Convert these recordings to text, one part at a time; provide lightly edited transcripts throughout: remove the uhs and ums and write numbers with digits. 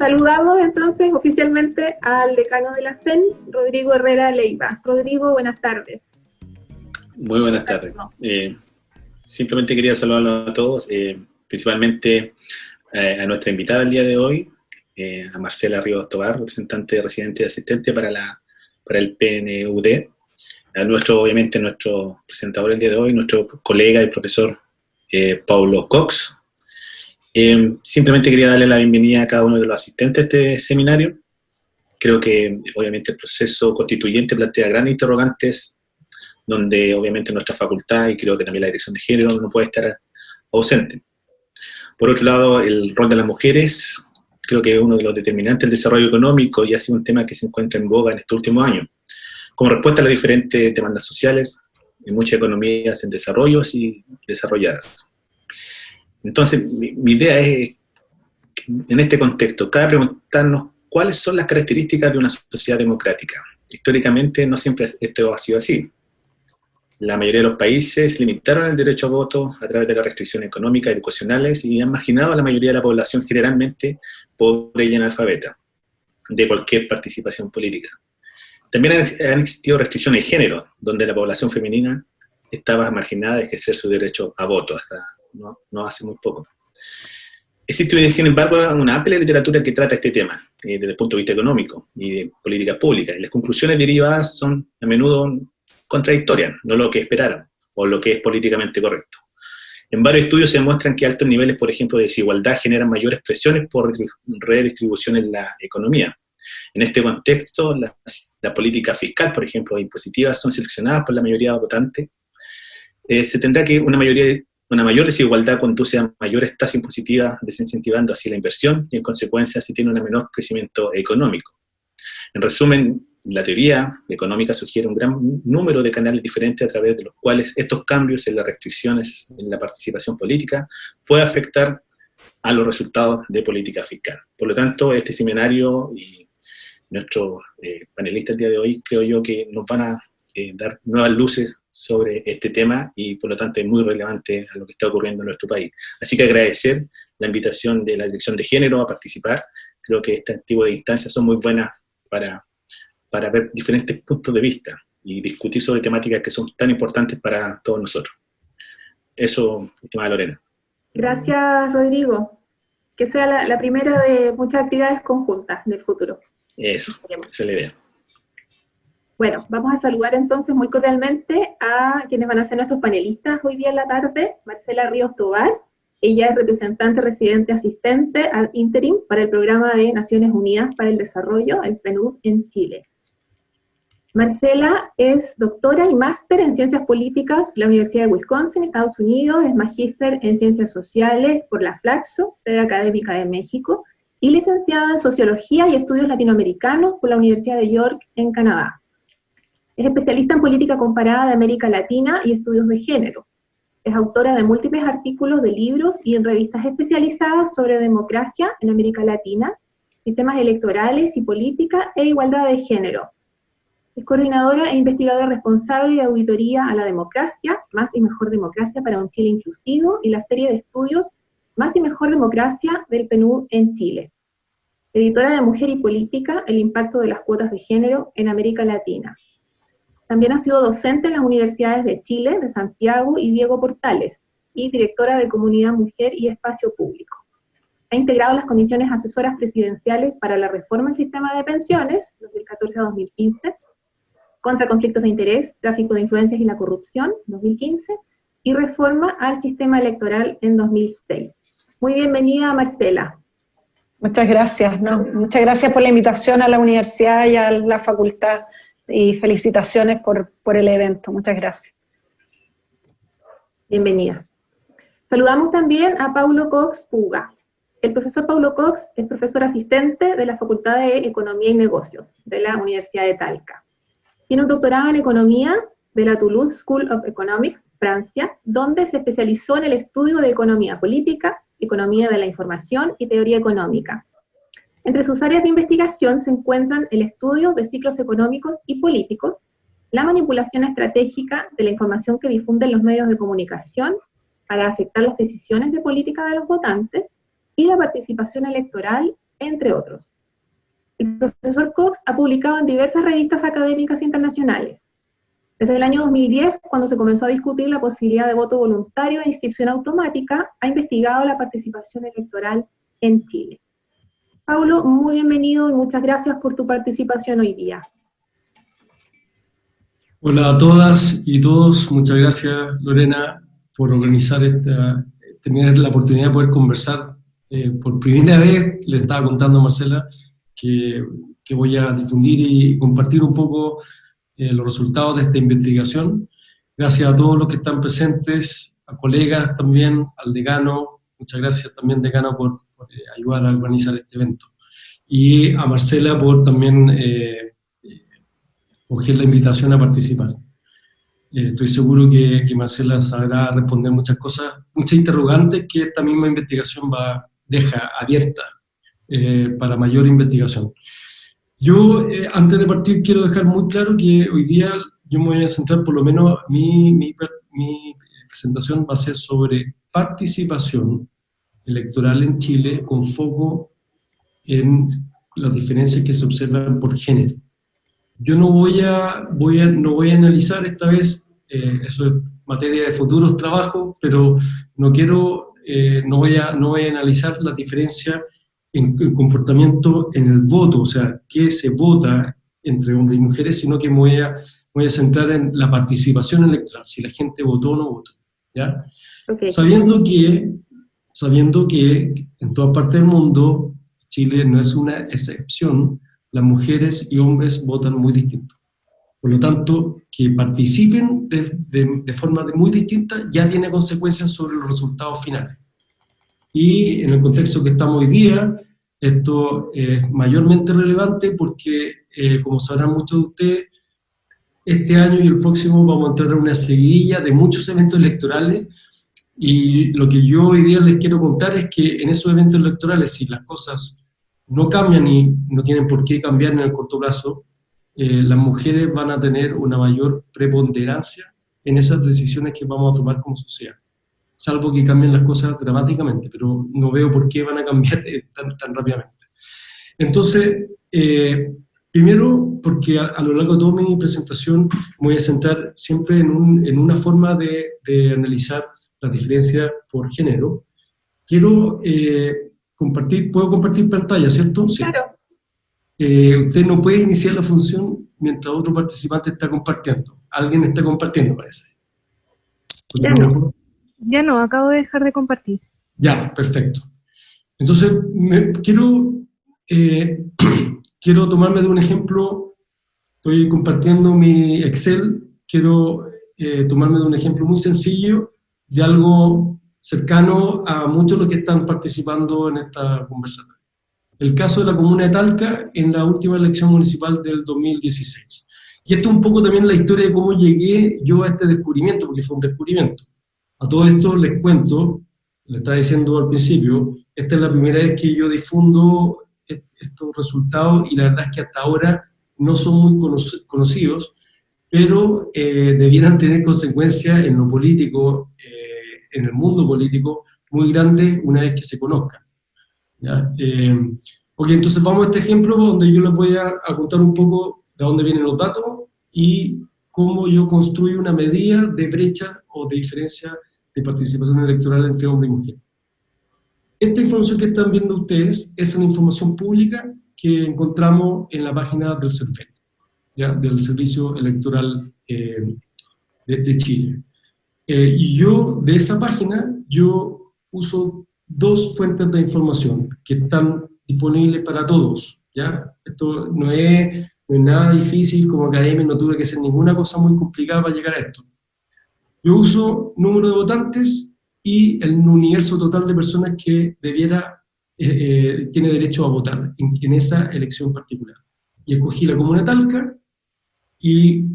Saludamos entonces oficialmente al decano de la FEN, Rodrigo Herrera Leiva. Rodrigo, buenas tardes. Muy buenas tardes. Simplemente quería saludarlos a todos, principalmente a nuestra invitada el día de hoy, a Marcela Ríos Tobar, representante residente y asistente para el PNUD, obviamente nuestro presentador el día de hoy, nuestro colega y profesor Paulo Cox. Simplemente quería darle la bienvenida a cada uno de los asistentes a este seminario. Creo que obviamente el proceso constituyente plantea grandes interrogantes, donde obviamente nuestra facultad y creo que también la dirección de género no puede estar ausente. Por otro lado, el rol de las mujeres creo que es uno de los determinantes del desarrollo económico y ha sido un tema que se encuentra en boga en estos últimos años. Como respuesta a las diferentes demandas sociales, en muchas economías en desarrollo y desarrolladas. Entonces, mi idea es, en este contexto, cabe preguntarnos cuáles son las características de una sociedad democrática. Históricamente no siempre esto ha sido así. La mayoría de los países limitaron el derecho a voto a través de las restricciones económicas y educacionales y han marginado a la mayoría de la población generalmente pobre y analfabeta de cualquier participación política. También han existido restricciones de género, donde la población femenina estaba marginada de ejercer su derecho a voto hasta no hace muy poco. Existe, sin embargo, una amplia literatura que trata este tema desde el punto de vista económico y de políticas públicas, y las conclusiones derivadas son a menudo contradictorias, no lo que esperaron o lo que es políticamente correcto. En varios estudios se demuestran que altos niveles, por ejemplo, de desigualdad generan mayores presiones por redistribución en la economía. En este contexto, la política fiscal, por ejemplo, impositivas, son seleccionadas por la mayoría votante. Se tendrá que una mayor desigualdad conduce a mayores tasas impositivas, desincentivando así la inversión y en consecuencia se tiene un menor crecimiento económico. En resumen, la teoría económica sugiere un gran número de canales diferentes a través de los cuales estos cambios en las restricciones en la participación política pueden afectar a los resultados de política fiscal. Por lo tanto, este seminario y nuestros panelistas el día de hoy creo yo que nos van a dar nuevas luces sobre este tema y por lo tanto es muy relevante a lo que está ocurriendo en nuestro país. Así que agradecer la invitación de la Dirección de Género a participar. Creo que este tipo de instancias son muy buenas para ver diferentes puntos de vista y discutir sobre temáticas que son tan importantes para todos nosotros. Eso, estimada Lorena. Gracias, Rodrigo. Que sea la primera de muchas actividades conjuntas en el futuro. Eso, esa es la idea. Bueno, vamos a saludar entonces muy cordialmente a quienes van a ser nuestros panelistas hoy día en la tarde. Marcela Ríos Tobar, ella es representante residente asistente ad interim para el Programa de Naciones Unidas para el Desarrollo, el PNUD, en Chile. Marcela es doctora y máster en Ciencias Políticas de la Universidad de Wisconsin, Estados Unidos, es magíster en Ciencias Sociales por la Flaxo, sede académica de México, y licenciada en Sociología y Estudios Latinoamericanos por la Universidad de York, en Canadá. Es especialista en política comparada de América Latina y estudios de género. Es autora de múltiples artículos de libros y en revistas especializadas sobre democracia en América Latina, sistemas electorales y política e igualdad de género. Es coordinadora e investigadora responsable de auditoría a la democracia, Más y Mejor Democracia para un Chile Inclusivo, y la serie de estudios Más y Mejor Democracia del PNUD en Chile. Editora de Mujer y Política, el impacto de las cuotas de género en América Latina. También ha sido docente en las universidades de Chile, de Santiago y Diego Portales, y directora de Comunidad Mujer y Espacio Público. Ha integrado las comisiones asesoras presidenciales para la reforma del sistema de pensiones, 2014 a 2015, contra conflictos de interés, tráfico de influencias y la corrupción, 2015, y reforma al sistema electoral en 2006. Muy bienvenida, Marcela. Muchas gracias, muchas gracias por la invitación a la universidad y a la facultad, y felicitaciones por el evento. Muchas gracias. Bienvenida. Saludamos también a Paulo Cox Puga. El profesor Paulo Cox es profesor asistente de la Facultad de Economía y Negocios de la Universidad de Talca. Tiene un doctorado en Economía de la Toulouse School of Economics, Francia, donde se especializó en el estudio de economía política, economía de la información y teoría económica. Entre sus áreas de investigación se encuentran el estudio de ciclos económicos y políticos, la manipulación estratégica de la información que difunden los medios de comunicación para afectar las decisiones de política de los votantes, y la participación electoral entre otros. El profesor Cox ha publicado en diversas revistas académicas internacionales. Desde el año 2010, cuando se comenzó a discutir la posibilidad de voto voluntario e inscripción automática, ha investigado la participación electoral en Chile. Paulo, muy bienvenido y muchas gracias por tu participación hoy día. Hola a todas y todos, muchas gracias Lorena por organizar tener la oportunidad de poder conversar. Por primera vez le estaba contando a Marcela que voy a difundir y compartir un poco los resultados de esta investigación. Gracias a todos los que están presentes, a colegas también, al decano, muchas gracias también decano por ayudar a organizar este evento. Y a Marcela por también coger la invitación a participar. Estoy seguro que Marcela sabrá responder muchas cosas, muchas interrogantes que esta misma investigación deja abierta para mayor investigación. Yo, antes de partir, quiero dejar muy claro que hoy día yo me voy a centrar, por lo menos mi presentación va a ser sobre participación electoral en Chile con foco en las diferencias que se observan por género. Yo no voy a analizar esta vez, eso es materia de futuros trabajos, pero no voy a analizar la diferencia en comportamiento en el voto, o sea, qué se vota entre hombres y mujeres, sino que me voy a centrar en la participación electoral, si la gente votó o no votó, ¿ya? Okay. Sabiendo que en toda parte del mundo, Chile no es una excepción, las mujeres y hombres votan muy distinto. Por lo tanto, que participen de forma muy distinta ya tiene consecuencias sobre los resultados finales. Y en el contexto que estamos hoy día, esto es mayormente relevante porque, como sabrán muchos de ustedes, este año y el próximo vamos a entrar a una seguidilla de muchos eventos electorales, y lo que yo hoy día les quiero contar es que en esos eventos electorales, si las cosas no cambian y no tienen por qué cambiar en el corto plazo, las mujeres van a tener una mayor preponderancia en esas decisiones que vamos a tomar como sociedad. Salvo que cambien las cosas dramáticamente, pero no veo por qué van a cambiar tan rápidamente. Entonces, primero, porque a lo largo de toda mi presentación me voy a centrar siempre en una forma de analizar la diferencia por género. Quiero puedo compartir pantalla, ¿cierto? Sí. Claro. Usted no puede iniciar la función mientras otro participante está compartiendo. Alguien está compartiendo, parece. Ya no, acabo de dejar de compartir. Ya, perfecto. Entonces, quiero tomarme de un ejemplo. Estoy compartiendo mi Excel. Quiero tomarme de un ejemplo muy sencillo de algo cercano a muchos de los que están participando en esta conversación. El caso de la comuna de Talca en la última elección municipal del 2016. Y esto es un poco también la historia de cómo llegué yo a este descubrimiento, porque fue un descubrimiento. A todo esto les cuento, le estaba diciendo al principio, esta es la primera vez que yo difundo estos resultados, y la verdad es que hasta ahora no son muy conocidos, pero debieran tener consecuencias en lo político, en el mundo político, muy grandes una vez que se conozcan. ¿Ya? Ok, entonces vamos a este ejemplo donde yo les voy a contar un poco de dónde vienen los datos y cómo yo construyo una medida de brecha o de diferencia de participación electoral entre hombre y mujer. Esta información que están viendo ustedes es una información pública que encontramos en la página del CERVEL, ¿ya? Del Servicio Electoral de Chile. Y yo, de esa página, yo uso dos fuentes de información que están disponibles para todos, ¿ya? Esto no es nada difícil, como académico no tuve que hacer ninguna cosa muy complicada para llegar a esto. Yo uso número de votantes y el universo total de personas que tiene derecho a votar en esa elección particular. Y escogí la comuna de Talca, y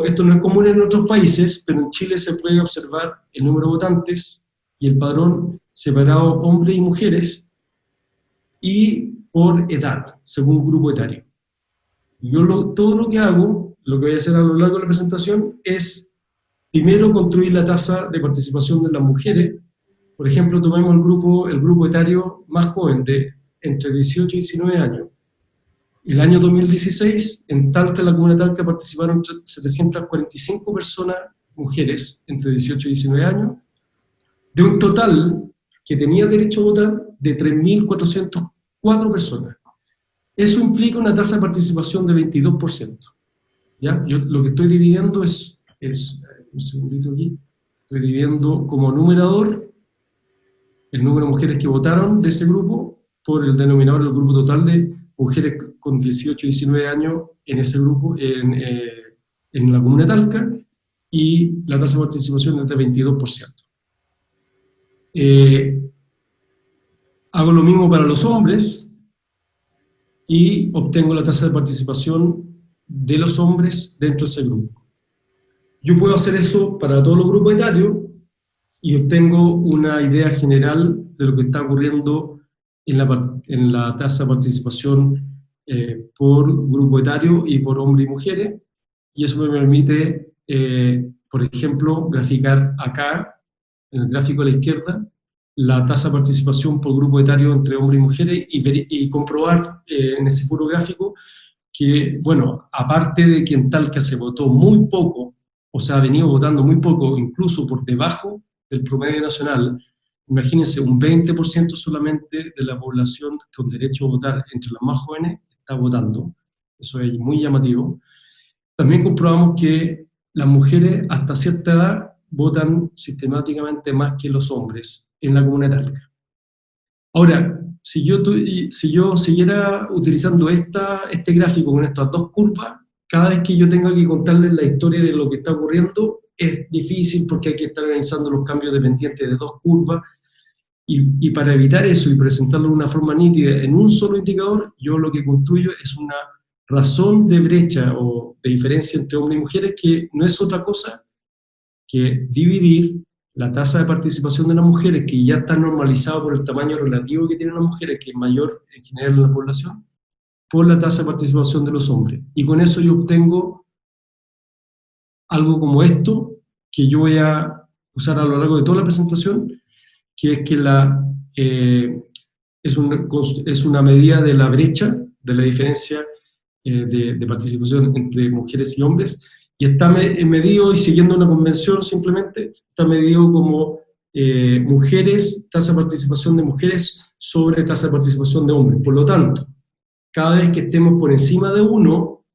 esto no es común en otros países, pero en Chile se puede observar el número de votantes y el padrón separado hombres y mujeres, y por edad, según grupo etario. Yo todo lo que hago, lo que voy a hacer a lo largo de la presentación, es primero construir la tasa de participación de las mujeres. Por ejemplo, tomemos el grupo etario más joven, de entre 18 y 19 años. El año 2016, en Talca, en la comuna de Talca, participaron 745 personas, mujeres, entre 18 y 19 años, de un total que tenía derecho a votar de 3.404 personas. Eso implica una tasa de participación de 22%. ¿Ya? Yo lo que estoy dividiendo es un segundito aquí, estoy dividiendo como numerador el número de mujeres que votaron de ese grupo por el denominador del grupo total de mujeres con 18 y 19 años en ese grupo, en la comuna de Talca, y la tasa de participación es de 22%. Hago lo mismo para los hombres y obtengo la tasa de participación de los hombres dentro de ese grupo. Yo puedo hacer eso para todos los grupos etarios y obtengo una idea general de lo que está ocurriendo en la tasa de participación por grupo etario y por hombres y mujeres, y eso me permite, por ejemplo, graficar acá, en el gráfico a la izquierda, la tasa de participación por grupo etario entre hombres y mujeres y comprobar en ese puro gráfico que, bueno, aparte de que en Talca se votó muy poco, o sea, ha venido votando muy poco, incluso por debajo del promedio nacional, imagínense, un 20% solamente de la población con derecho a votar entre las más jóvenes está votando, eso es muy llamativo. También comprobamos que las mujeres hasta cierta edad votan sistemáticamente más que los hombres en la comuna de Talca. Ahora, si yo siguiera utilizando este gráfico con estas dos curvas, cada vez que yo tenga que contarles la historia de lo que está ocurriendo, es difícil porque hay que estar analizando los cambios dependientes de dos curvas, y para evitar eso y presentarlo de una forma nítida en un solo indicador, yo lo que construyo es una razón de brecha o de diferencia entre hombres y mujeres que no es otra cosa que dividir la tasa de participación de las mujeres, que ya está normalizada por el tamaño relativo que tienen las mujeres, que es mayor en general en la población, por la tasa de participación de los hombres. Y con eso yo obtengo algo como esto, que yo voy a usar a lo largo de toda la presentación, que es que es una medida de la brecha, de la diferencia de participación entre mujeres y hombres, y está medido, y siguiendo una convención simplemente, está medido como mujeres, tasa de participación de mujeres sobre tasa de participación de hombres. Por lo tanto, cada vez que estemos por encima de 1,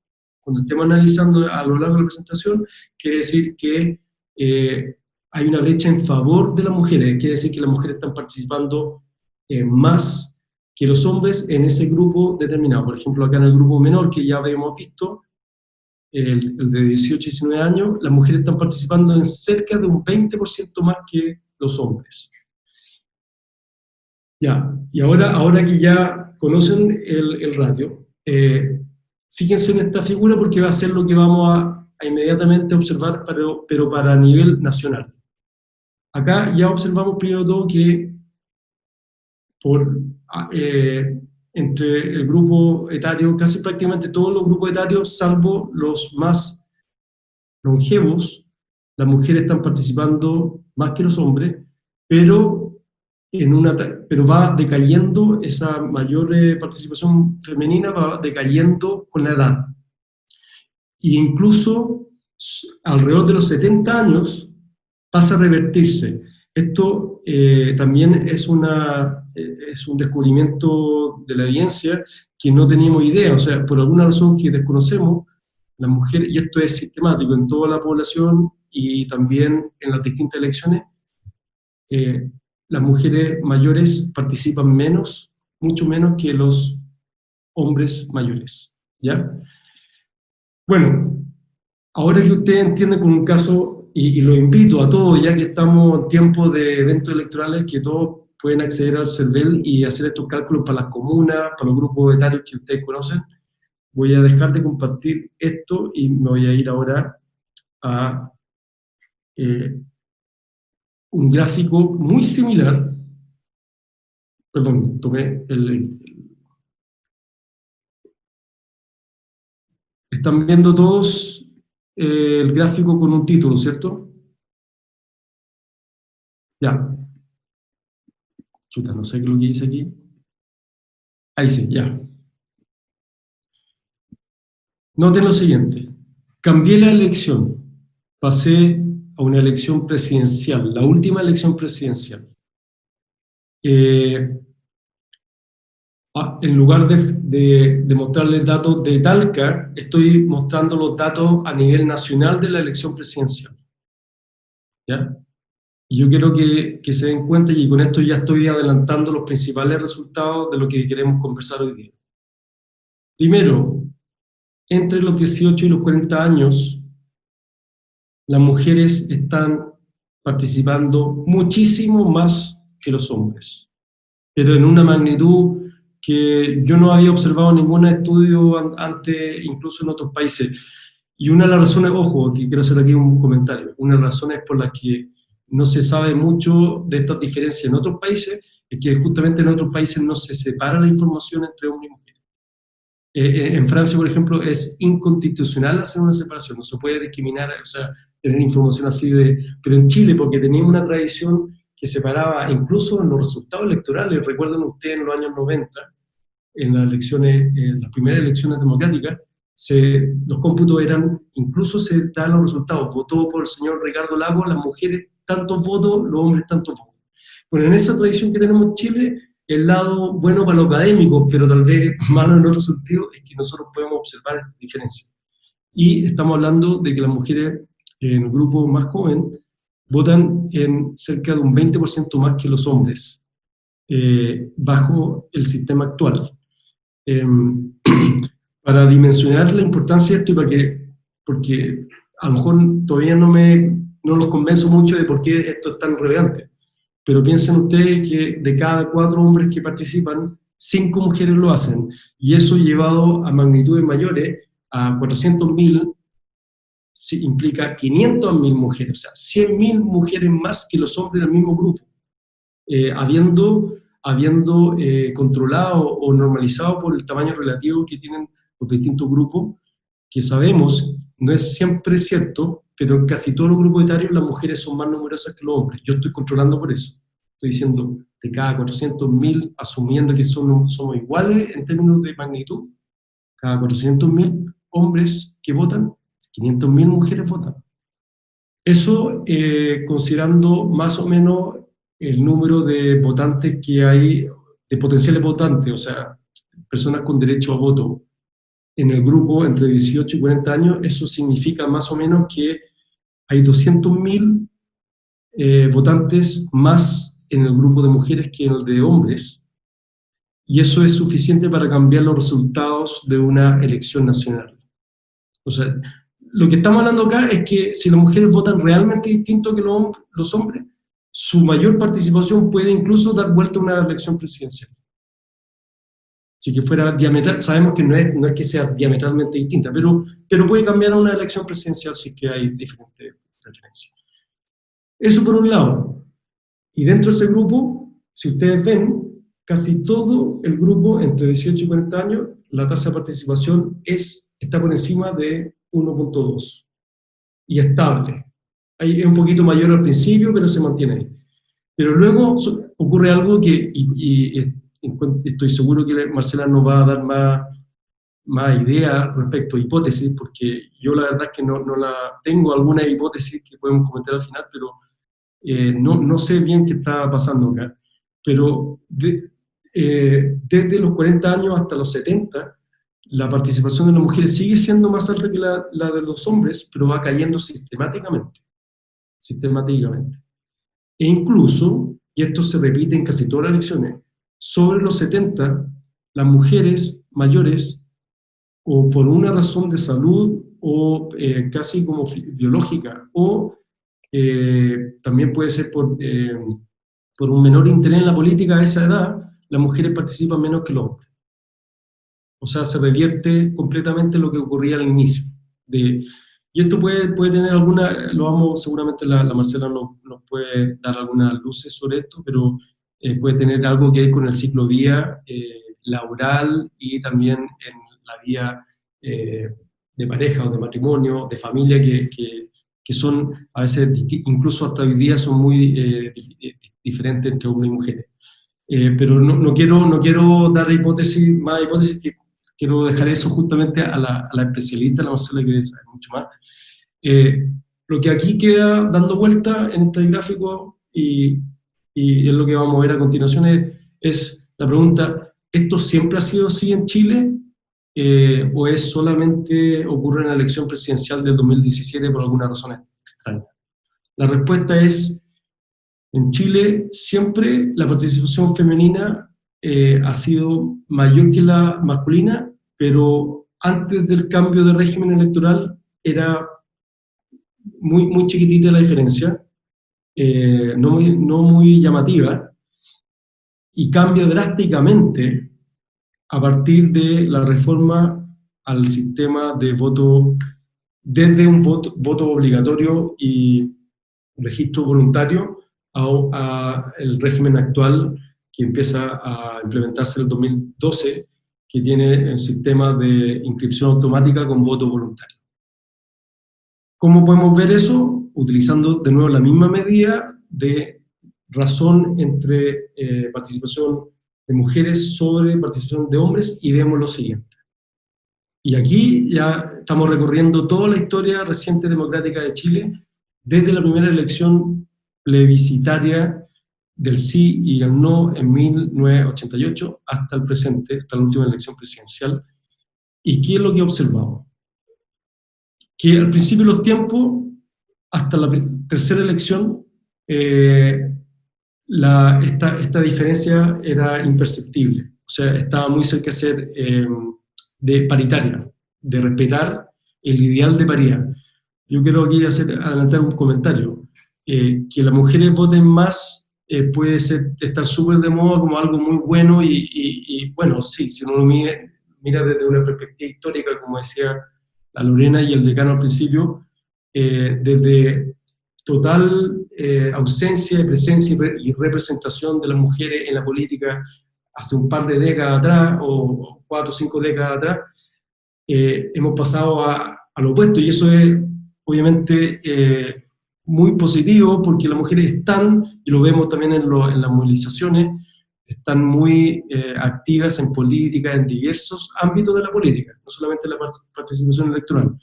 cuando estemos analizando a lo largo de la presentación, quiere decir que hay una brecha en favor de las mujeres, quiere decir que las mujeres están participando más que los hombres en ese grupo determinado. Por ejemplo, acá en el grupo menor, que ya habíamos visto, el de 18 y 19 años, las mujeres están participando en cerca de un 20% más que los hombres. Ya, y ahora que ya conocen el ratio, fíjense en esta figura porque va a ser lo que vamos a inmediatamente observar, pero para nivel nacional. Acá ya observamos primero todo que entre el grupo etario, casi prácticamente todos los grupos etarios, salvo los más longevos, las mujeres están participando más que los hombres, pero va decayendo, esa mayor participación femenina va decayendo con la edad. E incluso alrededor de los 70 años pasa a revertirse. Esto también es un descubrimiento de la evidencia que no teníamos idea, o sea, por alguna razón que desconocemos, las mujeres, y esto es sistemático en toda la población y también en las distintas elecciones, las mujeres mayores participan menos, mucho menos que los hombres mayores, ¿ya? Bueno, ahora que ustedes entienden con un caso, y lo invito a todos, ya que estamos en tiempo de eventos electorales, que todos pueden acceder al CERVEL y hacer estos cálculos para las comunas, para los grupos etarios que ustedes conocen. Voy a dejar de compartir esto y me voy a ir ahora a un gráfico muy similar. Perdón, tomé Están viendo todos el gráfico con un título, ¿cierto? Ya. Chuta, no sé qué es lo que dice aquí. Ahí sí, ya. Noten lo siguiente. Cambié la elección. Pasé a una elección presidencial, la última elección presidencial. En lugar de mostrarles datos de Talca, estoy mostrando los datos a nivel nacional de la elección presidencial. ¿Ya? Y yo quiero que se den cuenta, y con esto ya estoy adelantando los principales resultados de lo que queremos conversar hoy día. Primero, entre los 18 y los 40 años, las mujeres están participando muchísimo más que los hombres, pero en una magnitud que yo no había observado en ningún estudio antes, incluso en otros países. Y una de las razones, ojo, aquí quiero hacer aquí un comentario, una de las razones por las que no se sabe mucho de estas diferencias en otros países es que justamente en otros países no se separa la información entre hombres y mujeres. En Francia, por ejemplo, es inconstitucional hacer una separación, no se puede discriminar, o sea, tener información así pero en Chile, porque teníamos una tradición que separaba incluso en los resultados electorales. Recuerden ustedes en los años 90, en las elecciones, en las primeras elecciones democráticas, los cómputos eran, incluso se dan los resultados, votó por el señor Ricardo Lagos, las mujeres tantos votos, los hombres tantos votos. Bueno, en esa tradición que tenemos en Chile, el lado bueno para los académicos, pero tal vez malo en otro sentido, es que nosotros podemos observar esta diferencia. Y estamos hablando de que las mujeres en el grupo más joven votan en cerca de un 20% más que los hombres, bajo el sistema actual. Para dimensionar la importancia de esto y porque a lo mejor todavía no los convenzo mucho de por qué esto es tan relevante, pero piensen ustedes que de cada 4 hombres que participan, 5 mujeres lo hacen, y eso llevado a magnitudes mayores, a 400.000, implica 500.000 mujeres, o sea, 100.000 mujeres más que los hombres del mismo grupo, habiendo controlado o normalizado por el tamaño relativo que tienen los distintos grupos, que sabemos, no es siempre cierto, pero en casi todos los grupos etarios las mujeres son más numerosas que los hombres. Yo estoy controlando por eso. Estoy diciendo, de cada 400.000, asumiendo que somos iguales en términos de magnitud, cada 400.000 hombres que votan, 500.000 mujeres votan. Eso considerando más o menos el número de votantes que hay, de potenciales votantes, o sea, personas con derecho a voto en el grupo entre 18 y 40 años. Eso significa más o menos que hay 200.000 votantes más en el grupo de mujeres que en el de hombres, y eso es suficiente para cambiar los resultados de una elección nacional. O sea, lo que estamos hablando acá es que si las mujeres votan realmente distinto que los hombres, su mayor participación puede incluso dar vuelta a una elección presidencial. Si que fuera diametral, sabemos que no es que sea diametralmente distinta, pero puede cambiar a una elección presidencial si es que hay diferentes preferencias. Eso por un lado. Y dentro de ese grupo, si ustedes ven, casi todo el grupo entre 18 y 40 años, la tasa de participación está por encima de 1.2 y estable. Ahí es un poquito mayor al principio, pero se mantiene ahí. Pero luego ocurre algo que, estoy seguro que Marcela nos va a dar más ideas respecto a hipótesis, porque yo la verdad es que no tengo alguna hipótesis que podemos comentar al final, pero no sé bien qué está pasando acá. Pero desde los 40 años hasta los 70, la participación de las mujeres sigue siendo más alta que la de los hombres, pero va cayendo sistemáticamente. E incluso, y esto se repite en casi todas las elecciones, sobre los 70, las mujeres mayores, o por una razón de salud, o casi como biológica, o también puede ser por un menor interés en la política a esa edad, las mujeres participan menos que los hombres. O sea, se revierte completamente lo que ocurría al inicio. Y esto puede tener seguramente la Marcela nos puede dar algunas luces sobre esto, pero puede tener algo que ver con el ciclo vía laboral y también en la vía de pareja o de matrimonio, de familia, que son a veces, incluso hasta hoy día, son muy diferentes entre hombres y mujeres. pero no quiero dar más hipótesis, que quiero dejar eso justamente a la especialista, a la Marcela, que sabe mucho más. Lo que aquí queda dando vuelta en este gráfico, y es lo que vamos a ver a continuación, es la pregunta: ¿esto siempre ha sido así en Chile? ¿O es solamente ocurre en la elección presidencial del 2017 por alguna razón extraña? La respuesta es: en Chile siempre la participación femenina ha sido mayor que la masculina, pero antes del cambio de régimen electoral era muy chiquitita la diferencia, no muy llamativa, y cambia drásticamente a partir de la reforma al sistema de voto, desde un voto obligatorio y registro voluntario a el régimen actual que empieza a implementarse en el 2012, que tiene el sistema de inscripción automática con voto voluntario. ¿Cómo podemos ver eso? Utilizando de nuevo la misma medida de razón entre participación de mujeres sobre participación de hombres, y vemos lo siguiente. Y aquí ya estamos recorriendo toda la historia reciente democrática de Chile, desde la primera elección plebiscitaria del sí y el no en 1988 hasta el presente, hasta la última elección presidencial. ¿Y qué es lo que observamos? Que al principio de los tiempos, hasta la tercera elección, esta diferencia era imperceptible. O sea, estaba muy cerca de ser de paritaria, de respetar el ideal de paridad. Yo quiero aquí adelantar un comentario. Que las mujeres voten más puede estar súper de moda como algo muy bueno, y bueno, sí, si uno lo mira desde una perspectiva histórica, como decía la Lorena y el decano al principio, desde total ausencia de presencia y representación de las mujeres en la política hace un par de décadas atrás, o 4 o 5 décadas atrás, hemos pasado a lo opuesto, y eso es obviamente muy positivo, porque las mujeres están, y lo vemos también en las movilizaciones, están muy activas en política, en diversos ámbitos de la política, no solamente en la participación electoral.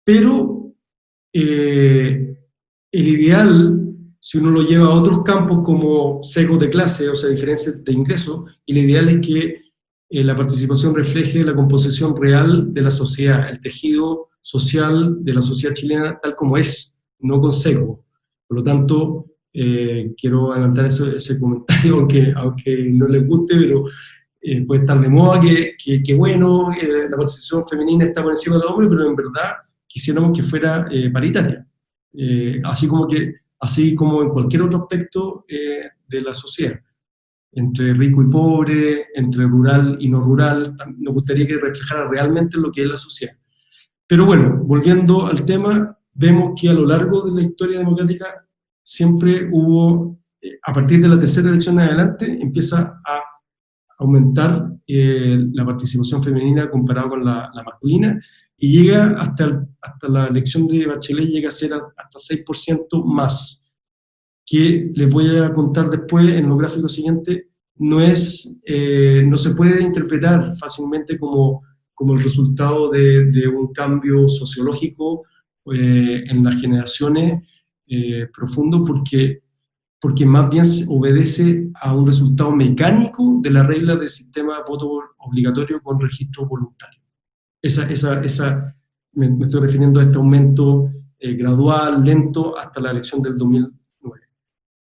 Pero el ideal, si uno lo lleva a otros campos como sesgos de clase, o sea, diferencias de ingresos, el ideal es que la participación refleje la composición real de la sociedad, el tejido social de la sociedad chilena tal como es, no con sesgo. Por lo tanto, quiero adelantar ese comentario, aunque no les guste, pero puede estar de moda que bueno, la participación femenina está por encima del hombre, pero en verdad quisiéramos que fuera paritaria, así como en cualquier otro aspecto de la sociedad, entre rico y pobre, entre rural y no rural. Nos gustaría que reflejara realmente lo que es la sociedad. Pero bueno, volviendo al tema, vemos que a lo largo de la historia democrática siempre hubo, a partir de la tercera elección en adelante, empieza a aumentar la participación femenina comparado con la masculina, y llega hasta la elección de Bachelet, llega a ser hasta 6% más, que les voy a contar después en los gráficos siguientes. No se puede interpretar fácilmente como el resultado de un cambio sociológico en las generaciones profundo, porque más bien obedece a un resultado mecánico de la regla del sistema de voto obligatorio con registro voluntario. Me estoy refiriendo a este aumento gradual, lento, hasta la elección del 2009.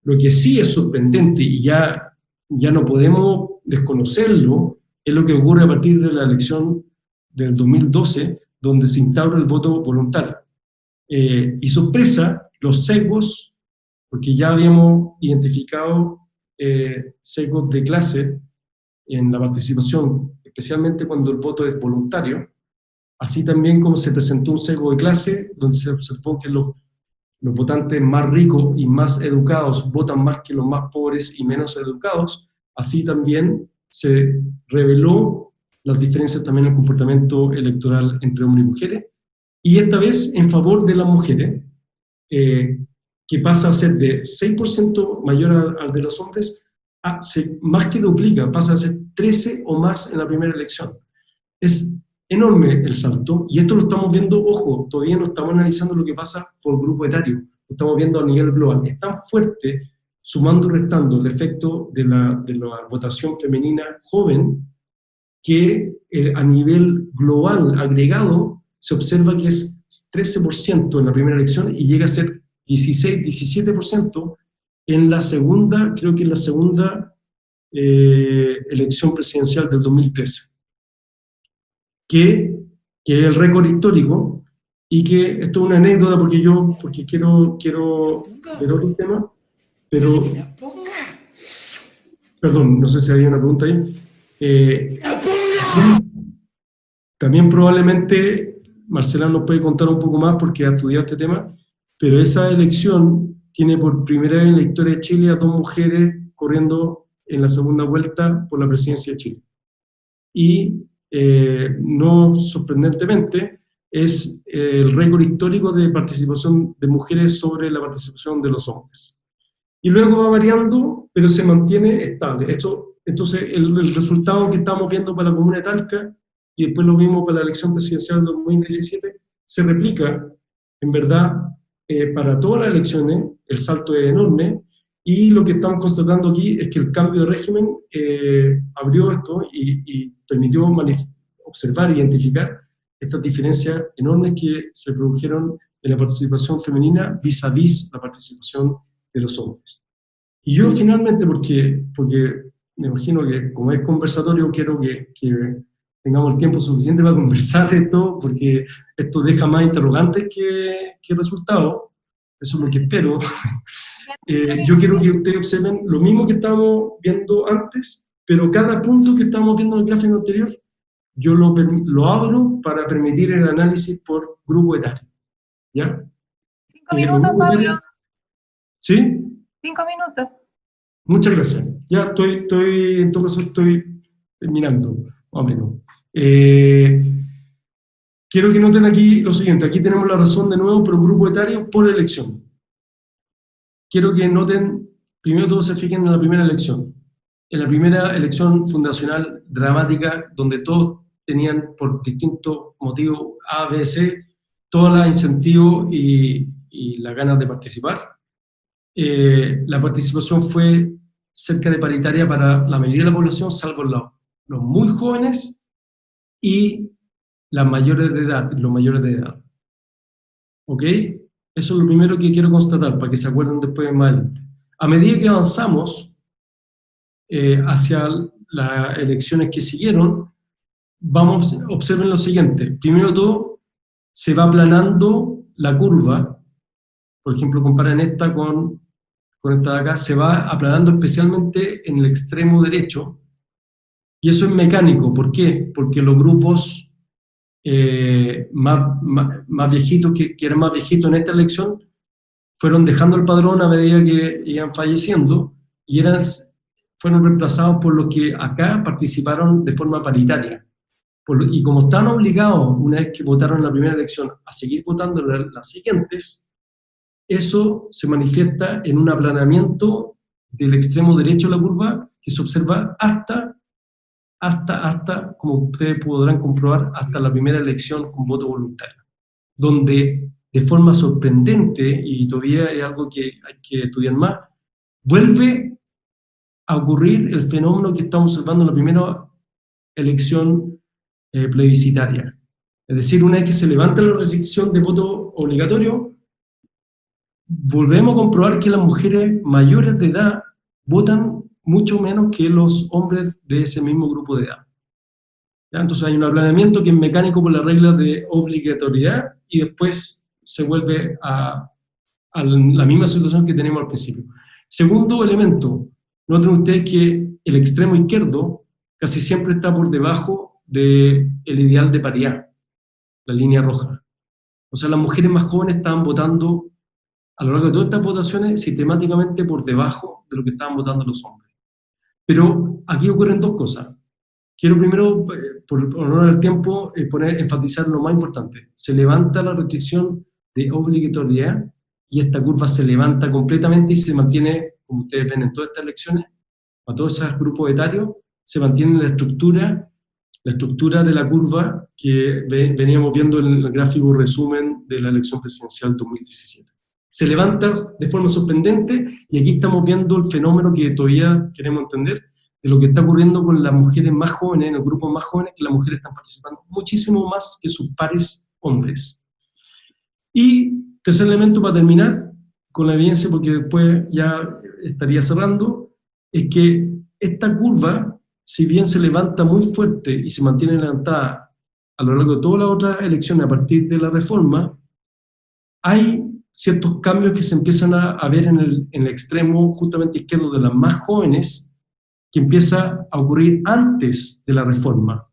Lo que sí es sorprendente, y ya no podemos desconocerlo, es lo que ocurre a partir de la elección del 2012, donde se instaura el voto voluntario. Y sorpresa, los sesgos, porque ya habíamos identificado sesgos de clase en la participación, especialmente cuando el voto es voluntario, así también como se presentó un sesgo de clase, donde se observó que los votantes más ricos y más educados votan más que los más pobres y menos educados. Así también se reveló las diferencias también en el comportamiento electoral entre hombres y mujeres, y esta vez en favor de las mujeres, que pasa a ser de 6% mayor al de los hombres, más que duplica, pasa a ser 13 o más en la primera elección. Es enorme el salto, y esto lo estamos viendo, ojo, todavía no estamos analizando lo que pasa por grupo etario, lo estamos viendo a nivel global. Es tan fuerte, sumando y restando, el efecto de la votación femenina joven, que a nivel global agregado se observa que es 13% en la primera elección y llega a ser 16, 17% en la segunda, creo que en la segunda elección presidencial del 2013, que es el récord histórico, y que esto es una anécdota porque quiero ver otro tema, pero, perdón, no sé si había una pregunta ahí. También probablemente Marcela nos puede contar un poco más porque ha estudiado este tema, pero esa elección tiene por primera vez en la historia de Chile a 2 mujeres corriendo en la segunda vuelta por la presidencia de Chile. Y no sorprendentemente es el récord histórico de participación de mujeres sobre la participación de los hombres. Y luego va variando, pero se mantiene estable. Entonces el resultado que estamos viendo para la comuna de Talca, y después lo vimos para la elección presidencial de 2017, se replica, en verdad, para todas las elecciones. El salto es enorme, y lo que estamos constatando aquí es que el cambio de régimen abrió esto y permitió observar e identificar estas diferencias enormes que se produjeron en la participación femenina vis a vis la participación de los hombres. Y yo finalmente, porque me imagino que como es conversatorio, quiero que tengamos el tiempo suficiente para conversar esto, porque esto deja más interrogantes que resultados. Eso es lo que espero. Yo quiero que ustedes observen lo mismo que estábamos viendo antes, pero cada punto que estamos viendo en el gráfico anterior, yo lo abro para permitir el análisis por grupo etario. ¿Ya? 5 minutos, Pablo. ¿Sí? 5 minutos. Muchas gracias. Ya en todo caso estoy terminando, más o menos. Quiero que noten aquí lo siguiente. Aquí tenemos la razón de nuevo por grupo etario por elección. Quiero que noten, primero todos se fijen en la primera elección. En la primera elección fundacional dramática, donde todos tenían por distintos motivos A, B, C, todos los incentivos y las ganas de participar. La participación fue cerca de paritaria para la mayoría de la población, salvo los muy jóvenes y los mayores de edad. ¿Ok? Eso es lo primero que quiero constatar, para que se acuerden después más adelante. A medida que avanzamos hacia las elecciones que siguieron, observen lo siguiente. Primero todo, se va aplanando la curva. Por ejemplo, comparen esta con esta de acá, se va aplanando especialmente en el extremo derecho, y eso es mecánico. ¿Por qué? Porque los grupos más viejitos, que eran más viejitos en esta elección, fueron dejando el padrón a medida que iban falleciendo, y fueron reemplazados por los que acá participaron de forma paritaria. Y como están obligados, una vez que votaron en la primera elección, a seguir votando en las siguientes, eso se manifiesta en un aplanamiento del extremo derecho de la curva, que se observa hasta, como ustedes podrán comprobar, hasta la primera elección con voto voluntario, donde de forma sorprendente, y todavía es algo que hay que estudiar más, vuelve a ocurrir el fenómeno que estamos observando en la primera elección plebiscitaria. Es decir, una vez que se levanta la restricción de voto obligatorio, volvemos a comprobar que las mujeres mayores de edad votan mucho menos que los hombres de ese mismo grupo de edad. ¿Ya? Entonces hay un aplanamiento que es mecánico por las reglas de obligatoriedad, y después se vuelve a la misma situación que tenemos al principio. Segundo elemento, noten ustedes que el extremo izquierdo casi siempre está por debajo del ideal de paridad, la línea roja. O sea, las mujeres más jóvenes estaban votando a lo largo de todas estas votaciones sistemáticamente por debajo de lo que estaban votando los hombres. Pero aquí ocurren dos cosas. Quiero primero, por honor al tiempo, enfatizar lo más importante. Se levanta la restricción de obligatoriedad, y esta curva se levanta completamente y se mantiene, como ustedes ven en todas estas elecciones, a todos esos grupos etarios, se mantiene la estructura de la curva que veníamos viendo en el gráfico resumen de la elección presidencial 2017. Se levanta de forma sorprendente, y aquí estamos viendo el fenómeno que todavía queremos entender, de lo que está ocurriendo con las mujeres más jóvenes, en los grupos más jóvenes, que las mujeres están participando muchísimo más que sus pares hombres. Y tercer elemento para terminar con la evidencia, porque después ya estaría cerrando, es que esta curva, si bien se levanta muy fuerte y se mantiene levantada a lo largo de todas las otras elecciones a partir de la reforma, hay ciertos cambios que se empiezan a ver en el extremo justamente izquierdo de las más jóvenes, que empieza a ocurrir antes de la reforma.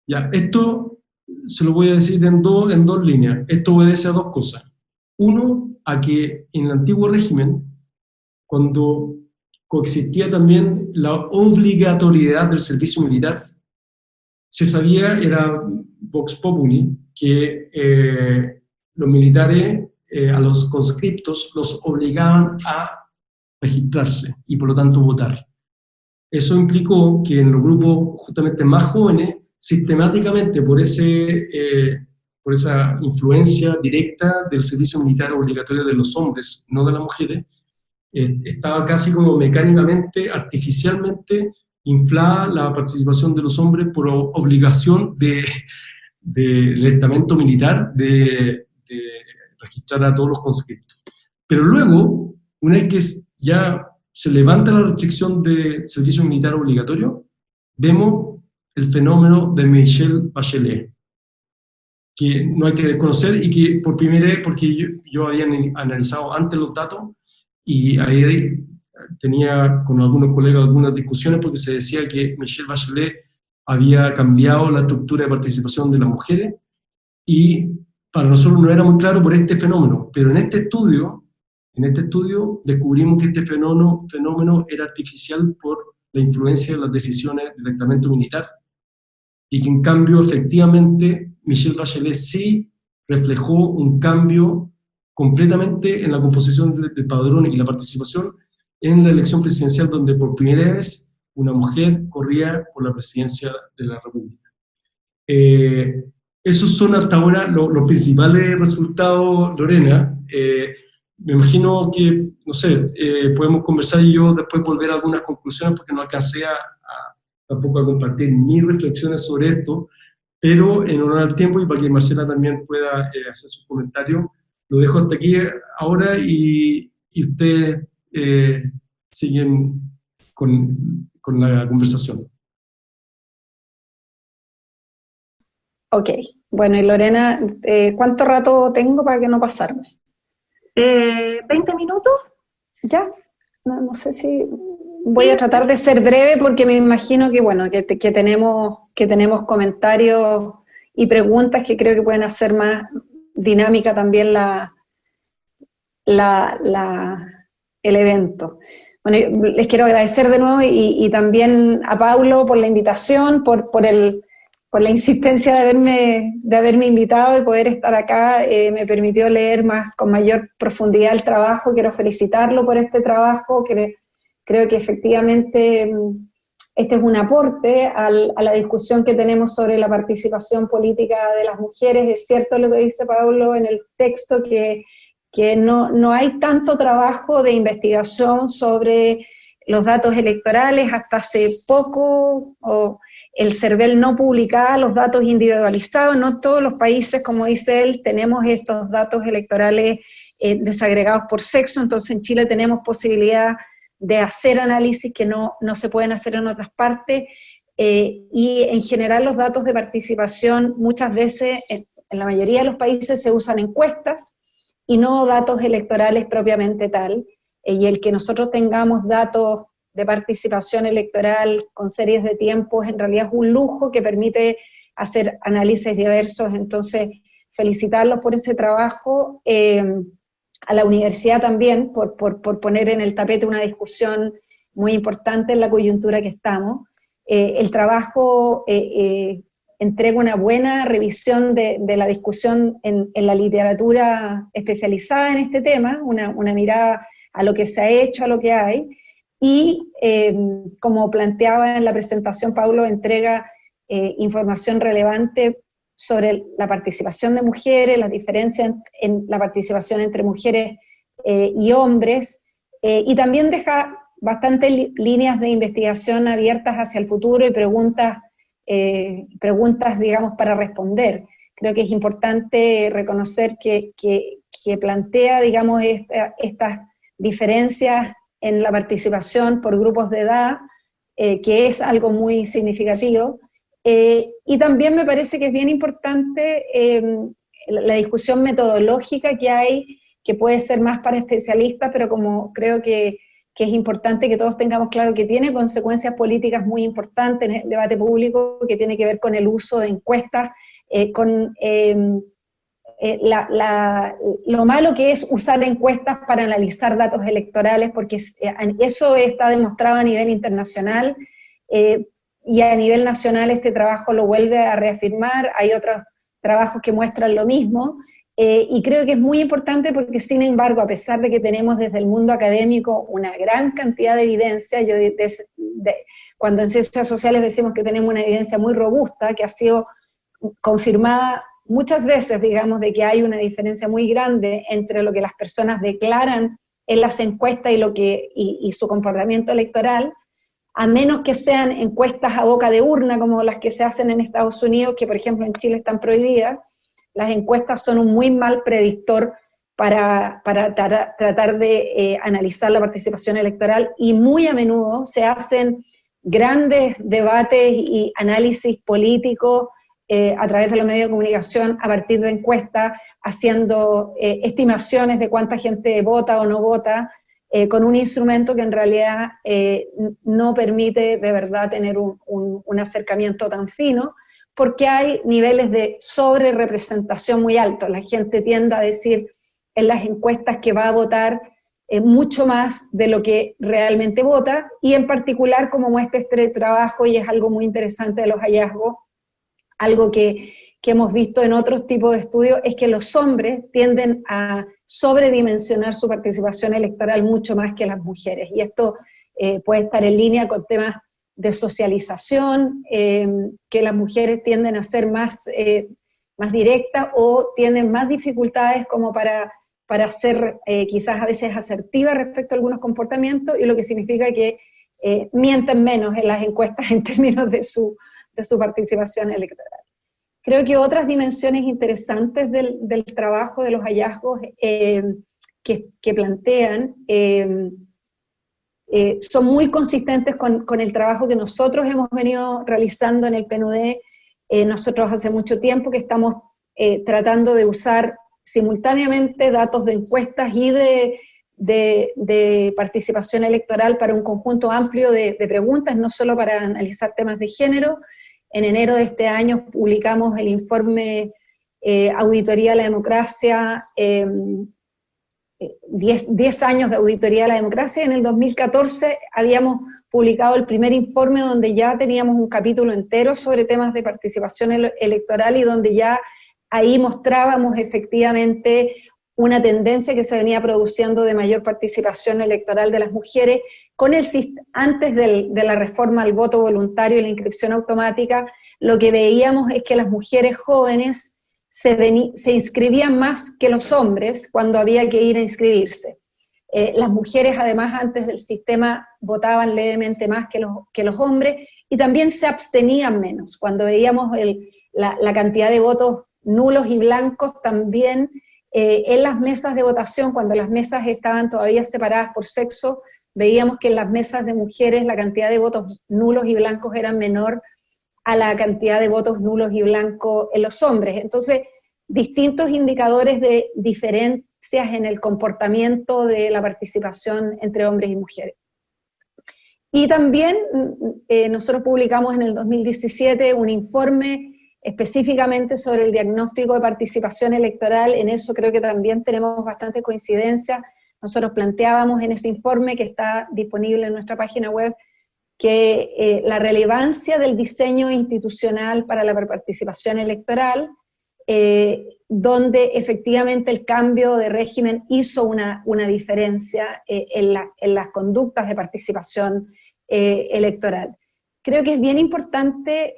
Ya, esto se lo voy a decir en dos líneas. Esto obedece a dos cosas. Uno, a que en el antiguo régimen, cuando coexistía también la obligatoriedad del servicio militar, se sabía, era vox populi, que los militares a los conscriptos los obligaban a registrarse y por lo tanto votar. Eso implicó que en los grupos justamente más jóvenes, sistemáticamente por esa influencia directa del servicio militar obligatorio de los hombres, no de las mujeres, estaba casi como mecánicamente, artificialmente inflada la participación de los hombres por obligación del estamento militar de registrar a todos los conscriptos. Pero luego, una vez que ya se levanta la restricción de servicio militar obligatorio, vemos el fenómeno de Michelle Bachelet, que no hay que desconocer y que por primera vez, porque yo había analizado antes los datos, y ahí tenía con algunos colegas algunas discusiones porque se decía que Michelle Bachelet había cambiado la estructura de participación de las mujeres, y para nosotros no era muy claro por este fenómeno, pero en este estudio descubrimos que este fenómeno era artificial por la influencia de las decisiones del estamento militar, y que en cambio efectivamente Michelle Bachelet sí reflejó un cambio completamente en la composición del padrón y la participación en la elección presidencial, donde por primera vez una mujer corría por la presidencia de la República. Esos son hasta ahora los principales resultados, Lorena. Me imagino que, no sé, podemos conversar y yo después volver a algunas conclusiones, porque no alcancé tampoco a compartir mis reflexiones sobre esto, pero en honor al tiempo y para que Marcela también pueda hacer sus comentarios, lo dejo hasta aquí ahora, y ustedes siguen con la conversación. Ok, bueno, y Lorena, ¿cuánto rato tengo para que no pasarme? 20 minutos. Ya, no sé si... Voy a tratar de ser breve porque me imagino que, bueno, que tenemos comentarios y preguntas que creo que pueden hacer más dinámica también el evento. Bueno, les quiero agradecer de nuevo y también a Paulo por la invitación, por la insistencia de haberme invitado y poder estar acá. Me permitió leer con mayor profundidad el trabajo. Quiero felicitarlo por este trabajo. Creo que efectivamente este es un aporte a la discusión que tenemos sobre la participación política de las mujeres. Es cierto lo que dice Pablo en el texto, que no hay tanto trabajo de investigación sobre los datos electorales. Hasta hace poco, el CERVEL no publicaba los datos individualizados. No todos los países, como dice él, tenemos estos datos electorales desagregados por sexo. Entonces en Chile tenemos posibilidad de hacer análisis que no se pueden hacer en otras partes, y en general los datos de participación muchas veces, en la mayoría de los países se usan encuestas y no datos electorales propiamente tal, y el que nosotros tengamos datos de participación electoral con series de tiempos en realidad es un lujo que permite hacer análisis diversos. Entonces felicitarlos por ese trabajo, a la universidad también por poner en el tapete una discusión muy importante en la coyuntura que estamos. El trabajo entrega una buena revisión de la discusión en la literatura especializada en este tema, una mirada a lo que se ha hecho, a lo que hay, y como planteaba en la presentación, Paulo entrega información relevante sobre la participación de mujeres, las diferencias en la participación entre mujeres y hombres, y también deja bastantes líneas de investigación abiertas hacia el futuro y preguntas, digamos, para responder. Creo que es importante reconocer que plantea, digamos, estas diferencias en la participación por grupos de edad, que es algo muy significativo, y también me parece que es bien importante la discusión metodológica que hay, que puede ser más para especialistas, pero como creo que es importante que todos tengamos claro que tiene consecuencias políticas muy importantes en el debate público, que tiene que ver con el uso de encuestas, lo malo que es usar encuestas para analizar datos electorales, porque eso está demostrado a nivel internacional, y a nivel nacional este trabajo lo vuelve a reafirmar. Hay otros trabajos que muestran lo mismo, y creo que es muy importante porque, sin embargo, a pesar de que tenemos desde el mundo académico una gran cantidad de evidencia, cuando en ciencias sociales decimos que tenemos una evidencia muy robusta, que ha sido confirmada muchas veces, digamos, de que hay una diferencia muy grande entre lo que las personas declaran en las encuestas y su comportamiento electoral, a menos que sean encuestas a boca de urna como las que se hacen en Estados Unidos, que por ejemplo en Chile están prohibidas. Las encuestas son un muy mal predictor para tratar de analizar la participación electoral, y muy a menudo se hacen grandes debates y análisis políticos a través de los medios de comunicación a partir de encuestas, haciendo estimaciones de cuánta gente vota o no vota, con un instrumento que en realidad no permite de verdad tener un acercamiento tan fino, porque hay niveles de sobrerepresentación muy altos. La gente tiende a decir en las encuestas que va a votar mucho más de lo que realmente vota, y en particular, como muestra este trabajo, y es algo muy interesante de los hallazgos, algo que hemos visto en otros tipos de estudios, es que los hombres tienden a sobredimensionar su participación electoral mucho más que las mujeres, y esto puede estar en línea con temas de socialización, que las mujeres tienden a ser más directas o tienen más dificultades como para ser quizás a veces asertivas respecto a algunos comportamientos, y lo que significa que mienten menos en las encuestas en términos de su participación electoral. Creo que otras dimensiones interesantes del trabajo, de los hallazgos que plantean, son muy consistentes con el trabajo que nosotros hemos venido realizando en el PNUD. Nosotros hace mucho tiempo que estamos tratando de usar simultáneamente datos de encuestas y de participación electoral para un conjunto amplio de preguntas, no solo para analizar temas de género. En enero de este año publicamos el informe Auditoría a la Democracia, 10 años de Auditoría a la Democracia. En el 2014 habíamos publicado el primer informe donde ya teníamos un capítulo entero sobre temas de participación electoral, y donde ya ahí mostrábamos efectivamente una tendencia que se venía produciendo de mayor participación electoral de las mujeres. Antes de la reforma al voto voluntario y la inscripción automática, lo que veíamos es que las mujeres jóvenes se inscribían más que los hombres cuando había que ir a inscribirse. Las mujeres, además, antes del sistema votaban levemente más que los hombres, y también se abstenían menos. Cuando veíamos la cantidad de votos nulos y blancos, también en las mesas de votación, cuando las mesas estaban todavía separadas por sexo, veíamos que en las mesas de mujeres la cantidad de votos nulos y blancos era menor a la cantidad de votos nulos y blancos en los hombres. Entonces, distintos indicadores de diferencias en el comportamiento de la participación entre hombres y mujeres. Y también nosotros publicamos en el 2017 un informe específicamente sobre el diagnóstico de participación electoral. En eso creo que también tenemos bastante coincidencia. Nosotros planteábamos en ese informe, que está disponible en nuestra página web, que la relevancia del diseño institucional para la participación electoral, donde efectivamente el cambio de régimen hizo una diferencia en las conductas de participación electoral. Creo que es bien importante,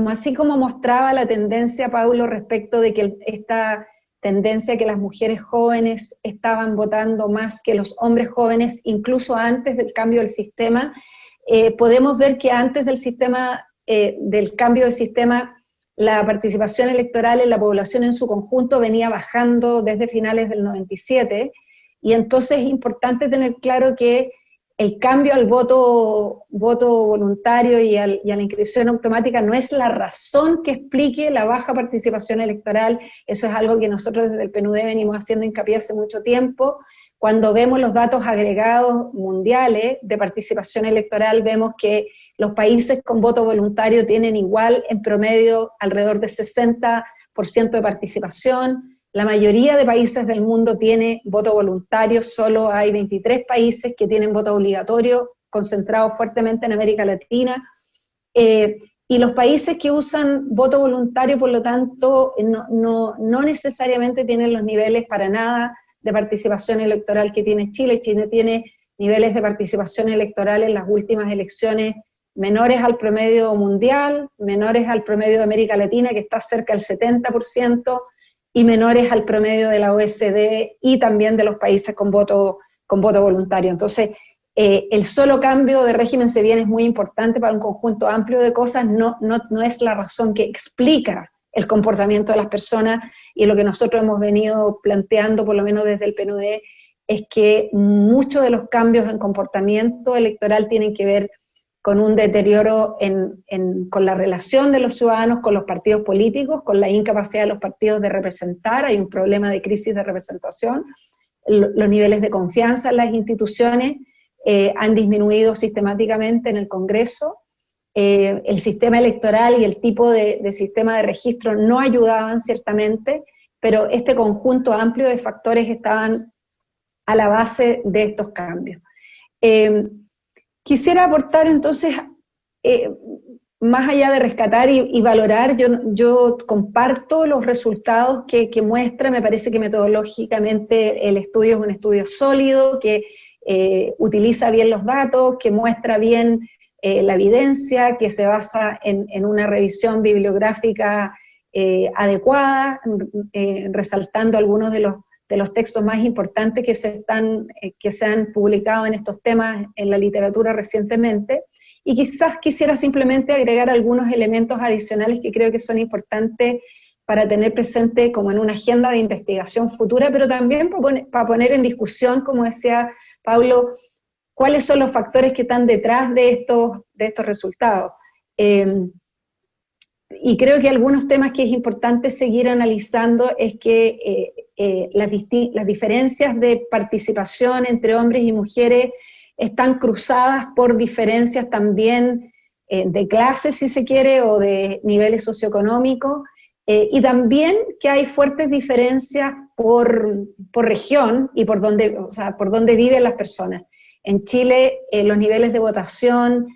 así como mostraba la tendencia, Paulo, respecto de que esta tendencia que las mujeres jóvenes estaban votando más que los hombres jóvenes, incluso antes del cambio del sistema, podemos ver que antes del cambio del sistema, la participación electoral en la población en su conjunto venía bajando desde finales del 97, y entonces es importante tener claro que el cambio al voto voluntario y a la inscripción automática no es la razón que explique la baja participación electoral. Eso es algo que nosotros desde el PNUD venimos haciendo hincapié hace mucho tiempo. Cuando vemos los datos agregados mundiales de participación electoral, vemos que los países con voto voluntario tienen igual, en promedio, alrededor de 60% de participación. La mayoría de países del mundo tiene voto voluntario, solo hay 23 países que tienen voto obligatorio, concentrados fuertemente en América Latina. Y los países que usan voto voluntario, por lo tanto, no necesariamente tienen los niveles para nada de participación electoral que tiene Chile. Chile tiene niveles de participación electoral en las últimas elecciones menores al promedio mundial, menores al promedio de América Latina, que está cerca del 70%, y menores al promedio de la OECD y también de los países con voto voluntario. Entonces, el solo cambio de régimen, si bien es muy importante para un conjunto amplio de cosas, no es la razón que explica el comportamiento de las personas, y lo que nosotros hemos venido planteando, por lo menos desde el PNUD, es que muchos de los cambios en comportamiento electoral tienen que ver con un deterioro con la relación de los ciudadanos con los partidos políticos, con la incapacidad de los partidos de representar. Hay un problema de crisis de representación. Los niveles de confianza en las instituciones han disminuido sistemáticamente en el Congreso. El sistema electoral y el tipo de sistema de registro no ayudaban ciertamente, pero este conjunto amplio de factores estaban a la base de estos cambios. Quisiera aportar entonces, más allá de rescatar y valorar, yo comparto los resultados que muestra. Me parece que metodológicamente el estudio es un estudio sólido, que utiliza bien los datos, que muestra bien la evidencia, que se basa en una revisión bibliográfica adecuada, resaltando algunos de los textos más importantes que se han publicado en estos temas en la literatura recientemente, y quizás quisiera simplemente agregar algunos elementos adicionales que creo que son importantes para tener presente como en una agenda de investigación futura, pero también para poner en discusión, como decía Paulo, cuáles son los factores que están detrás de estos resultados. Y creo que algunos temas que es importante seguir analizando es que las diferencias de participación entre hombres y mujeres están cruzadas por diferencias también de clase, si se quiere, o de niveles socioeconómicos, y también que hay fuertes diferencias por región y por dónde viven las personas. En Chile los niveles de votación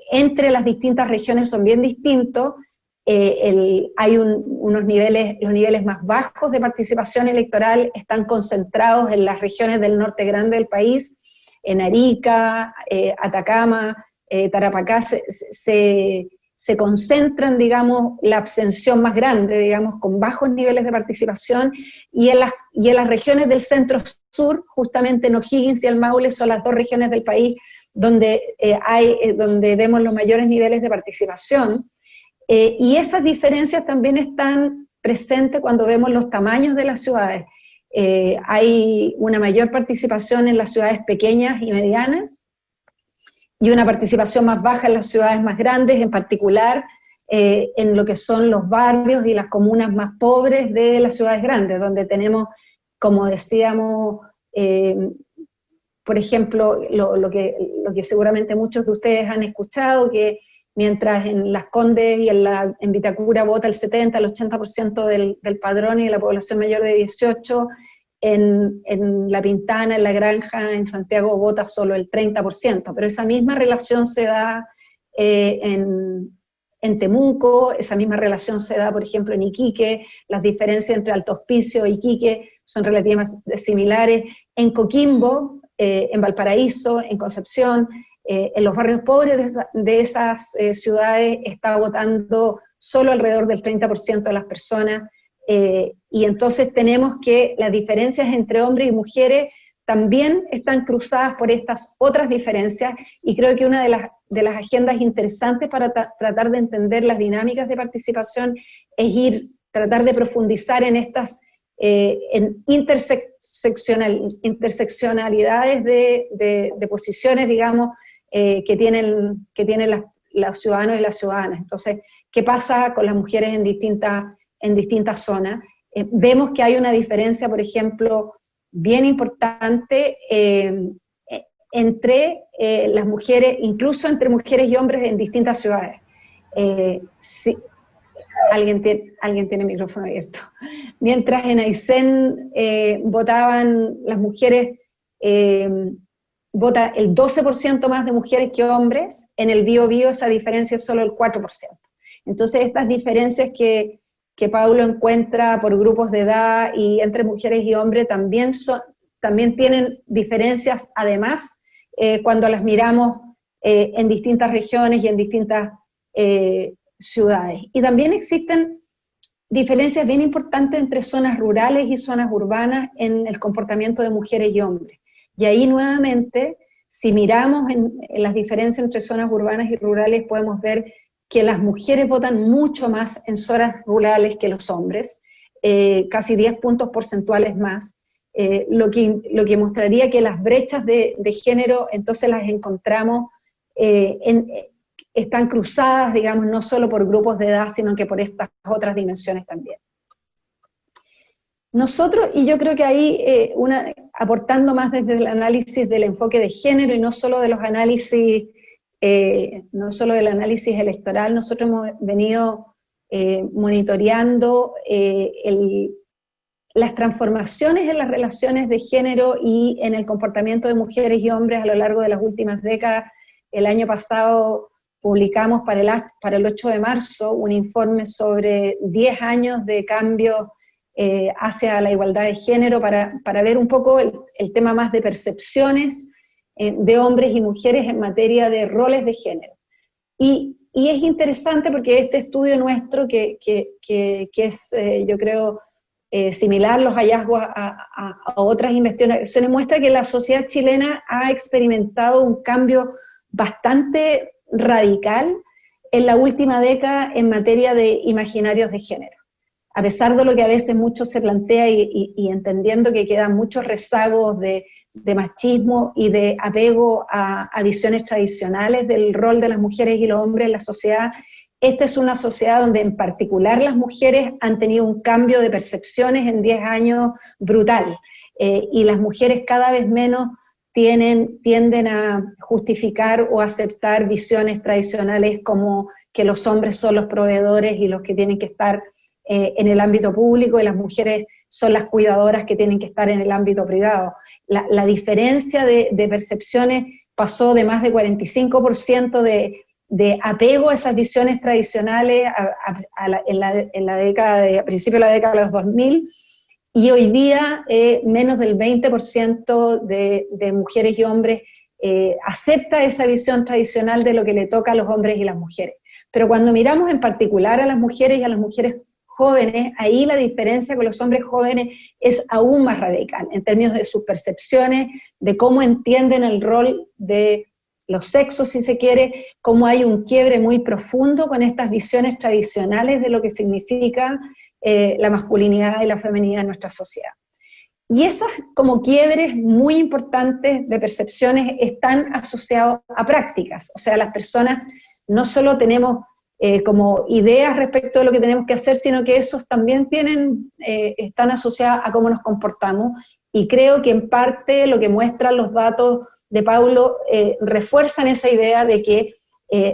entre las distintas regiones son bien distintos. Hay los niveles más bajos de participación electoral están concentrados en las regiones del norte grande del país, en Arica, Atacama, Tarapacá, se concentran, digamos, la abstención más grande, digamos, con bajos niveles de participación, y en las regiones del centro-sur, justamente en O'Higgins y el Maule, son las dos regiones del país donde vemos los mayores niveles de participación. Y esas diferencias también están presentes cuando vemos los tamaños de las ciudades. Hay una mayor participación en las ciudades pequeñas y medianas, y una participación más baja en las ciudades más grandes, en particular en lo que son los barrios y las comunas más pobres de las ciudades grandes, donde tenemos, como decíamos, por ejemplo, lo que seguramente muchos de ustedes han escuchado, que mientras en Las Condes y en Vitacura vota el 70, el 80% del padrón y de la población mayor de 18, en La Pintana, en La Granja, en Santiago vota solo el 30%, pero esa misma relación se da en Temuco, esa misma relación se da, por ejemplo, en Iquique, las diferencias entre Alto Hospicio e Iquique son relativamente similares, en Coquimbo, en Valparaíso, en Concepción, en los barrios pobres de esas ciudades está votando solo alrededor del 30% de las personas, y entonces tenemos que las diferencias entre hombres y mujeres también están cruzadas por estas otras diferencias, y creo que una de las agendas interesantes para tratar de entender las dinámicas de participación es tratar de profundizar en estas en interseccionalidades de posiciones, digamos, que tienen los ciudadanos y las ciudadanas. Entonces, ¿qué pasa con las mujeres en distintas zonas? Vemos que hay una diferencia, por ejemplo, bien importante entre las mujeres, incluso entre mujeres y hombres en distintas ciudades. Sí, alguien tiene el micrófono abierto. Mientras en Aysén votaban las mujeres, vota el 12% más de mujeres que hombres, en el Biobío esa diferencia es solo el 4%. Entonces estas diferencias que Paulo encuentra por grupos de edad y entre mujeres y hombres también tienen diferencias, además, cuando las miramos en distintas regiones y en distintas ciudades. Y también existen diferencias bien importantes entre zonas rurales y zonas urbanas en el comportamiento de mujeres y hombres. Y ahí nuevamente, si miramos en las diferencias entre zonas urbanas y rurales, podemos ver que las mujeres votan mucho más en zonas rurales que los hombres, casi 10 puntos porcentuales más, lo que mostraría que las brechas de género entonces las encontramos, están cruzadas, digamos, no solo por grupos de edad, sino que por estas otras dimensiones también. Nosotros, y yo creo que ahí, aportando más desde el análisis del enfoque de género y no solo de los análisis, no solo del análisis electoral, nosotros hemos venido monitoreando las transformaciones en las relaciones de género y en el comportamiento de mujeres y hombres a lo largo de las últimas décadas. El año pasado publicamos para el 8 de marzo un informe sobre 10 años de cambio hacia la igualdad de género para ver un poco el tema más de percepciones de hombres y mujeres en materia de roles de género. Y es interesante porque este estudio nuestro, que es, yo creo, similar los hallazgos a otras investigaciones, muestra que la sociedad chilena ha experimentado un cambio bastante radical en la última década en materia de imaginarios de género. A pesar de lo que a veces mucho se plantea y entendiendo que quedan muchos rezagos de machismo y de apego a visiones tradicionales del rol de las mujeres y los hombres en la sociedad, esta es una sociedad donde en particular las mujeres han tenido un cambio de percepciones en 10 años brutal, y las mujeres cada vez menos tienden a justificar o aceptar visiones tradicionales como que los hombres son los proveedores y los que tienen que estar en el ámbito público, y las mujeres son las cuidadoras que tienen que estar en el ámbito privado. La diferencia de percepciones pasó de más de 45% de apego a esas visiones tradicionales en la década a principios de la década de los 2000, y hoy día menos del 20% de mujeres y hombres acepta esa visión tradicional de lo que le toca a los hombres y las mujeres. Pero cuando miramos en particular a las mujeres y a las mujeres jóvenes, ahí la diferencia con los hombres jóvenes es aún más radical, en términos de sus percepciones, de cómo entienden el rol de los sexos, si se quiere, cómo hay un quiebre muy profundo con estas visiones tradicionales de lo que significa la masculinidad y la feminidad en nuestra sociedad. Y esas como quiebres muy importantes de percepciones están asociados a prácticas, o sea, las personas no solo tenemos como ideas respecto de lo que tenemos que hacer, sino que esos también están asociados a cómo nos comportamos, y creo que en parte lo que muestran los datos de Paulo refuerzan esa idea de que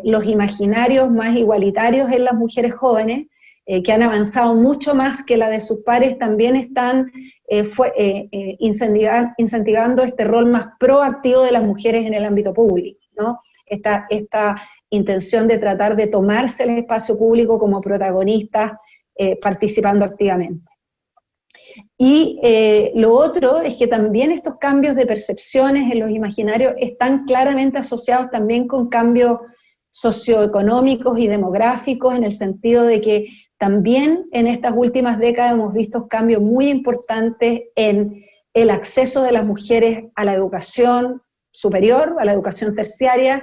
los imaginarios más igualitarios en las mujeres jóvenes que han avanzado mucho más que la de sus pares, también están incentivando este rol más proactivo de las mujeres en el ámbito público, ¿no? Esta intención de tratar de tomarse el espacio público como protagonistas, participando activamente. Y lo otro es que también estos cambios de percepciones en los imaginarios están claramente asociados también con cambios socioeconómicos y demográficos, en el sentido de que también en estas últimas décadas hemos visto cambios muy importantes en el acceso de las mujeres a la educación superior, a la educación terciaria,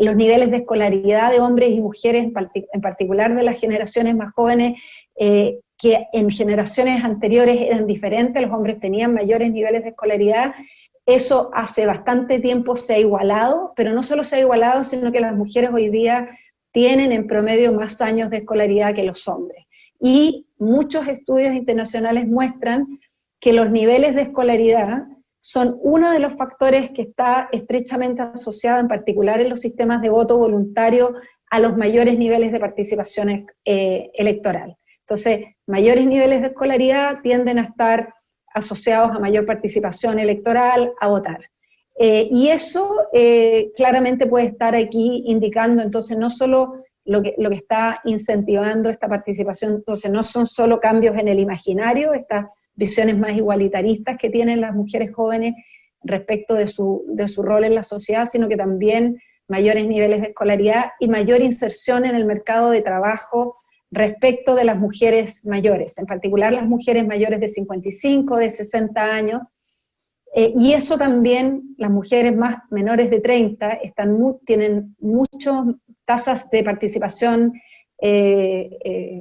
los niveles de escolaridad de hombres y mujeres, en particular de las generaciones más jóvenes, que en generaciones anteriores eran diferentes, los hombres tenían mayores niveles de escolaridad. Eso hace bastante tiempo se ha igualado, pero no solo se ha igualado, sino que las mujeres hoy día tienen en promedio más años de escolaridad que los hombres. Y muchos estudios internacionales muestran que los niveles de escolaridad son uno de los factores que está estrechamente asociado, en particular en los sistemas de voto voluntario, a los mayores niveles de participación electoral. Entonces, mayores niveles de escolaridad tienden a estar asociados a mayor participación electoral, a votar. Y eso claramente puede estar aquí indicando, entonces, no solo lo que está incentivando esta participación, entonces no son solo cambios en el imaginario, estas visiones más igualitaristas que tienen las mujeres jóvenes respecto de su rol en la sociedad, sino que también mayores niveles de escolaridad y mayor inserción en el mercado de trabajo respecto de las mujeres mayores, en particular las mujeres mayores de 55, de 60 años, y eso también, las mujeres menores de 30 tienen muchas tasas de participación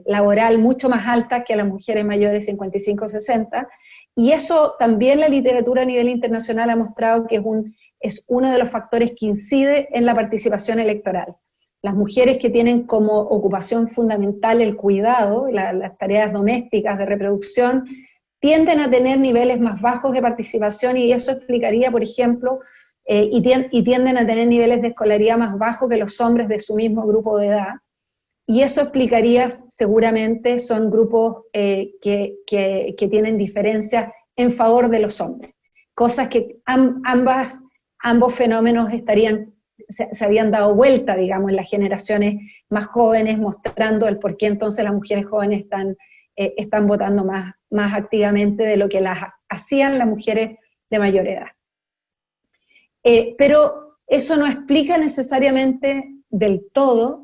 laboral mucho más altas que las mujeres mayores de 55 o 60, y eso también la literatura a nivel internacional ha mostrado que es uno de los factores que incide en la participación electoral. Las mujeres que tienen como ocupación fundamental el cuidado, las tareas domésticas de reproducción, tienden a tener niveles más bajos de participación, y eso explicaría, por ejemplo, y tienden a tener niveles de escolaridad más bajos que los hombres de su mismo grupo de edad, y eso explicaría, seguramente, son grupos que tienen diferencias en favor de los hombres, cosas que ambos fenómenos se habían dado vuelta, digamos, en las generaciones más jóvenes, mostrando el por qué entonces las mujeres jóvenes están votando más activamente de lo que las hacían las mujeres de mayor edad. Pero eso no explica necesariamente del todo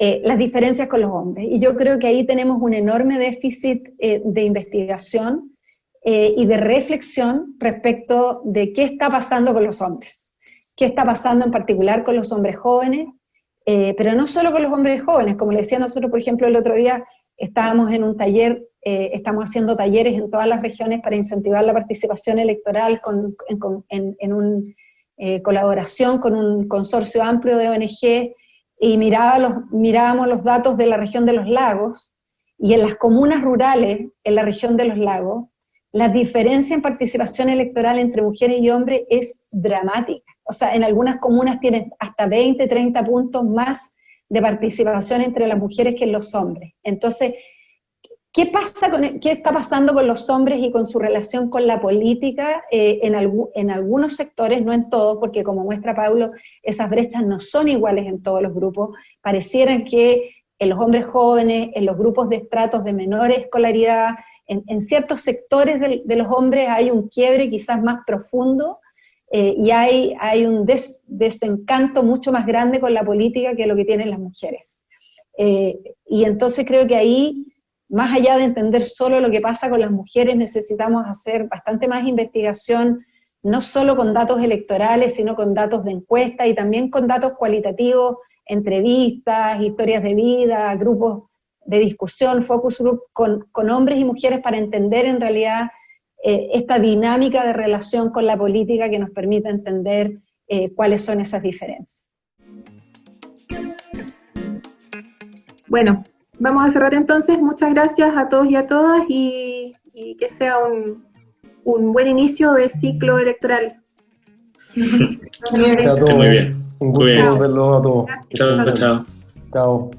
las diferencias con los hombres, y yo creo que ahí tenemos un enorme déficit de investigación y de reflexión respecto de qué está pasando con los hombres. Qué está pasando en particular con los hombres jóvenes, pero no solo con los hombres jóvenes, como le decía, nosotros, por ejemplo, el otro día estábamos en un taller, estamos haciendo talleres en todas las regiones para incentivar la participación electoral en una colaboración con un consorcio amplio de ONG, y mirábamos los datos de la región de los lagos, y en las comunas rurales, en la región de los lagos, la diferencia en participación electoral entre mujeres y hombres es dramática. O sea, en algunas comunas tienen hasta 20, 30 puntos más de participación entre las mujeres que en los hombres. Entonces, ¿qué está pasando con los hombres y con su relación con la política en algunos sectores, no en todos, porque como muestra Paulo, esas brechas no son iguales en todos los grupos? Parecieran que en los hombres jóvenes, en los grupos de estratos de menor escolaridad, en ciertos sectores de los hombres hay un quiebre quizás más profundo, y hay un desencanto mucho más grande con la política que lo que tienen las mujeres. Y entonces creo que ahí, más allá de entender solo lo que pasa con las mujeres, necesitamos hacer bastante más investigación, no solo con datos electorales, sino con datos de encuesta y también con datos cualitativos, entrevistas, historias de vida, grupos de discusión, focus group con hombres y mujeres, para entender en realidad esta dinámica de relación con la política que nos permite entender cuáles son esas diferencias. Bueno, vamos a cerrar entonces. Muchas gracias a todos y a todas, y que sea un buen inicio de ciclo electoral. Gracias a todos. Muy bien. Un gusto verlos a todos. Gracias. Chao. Chao.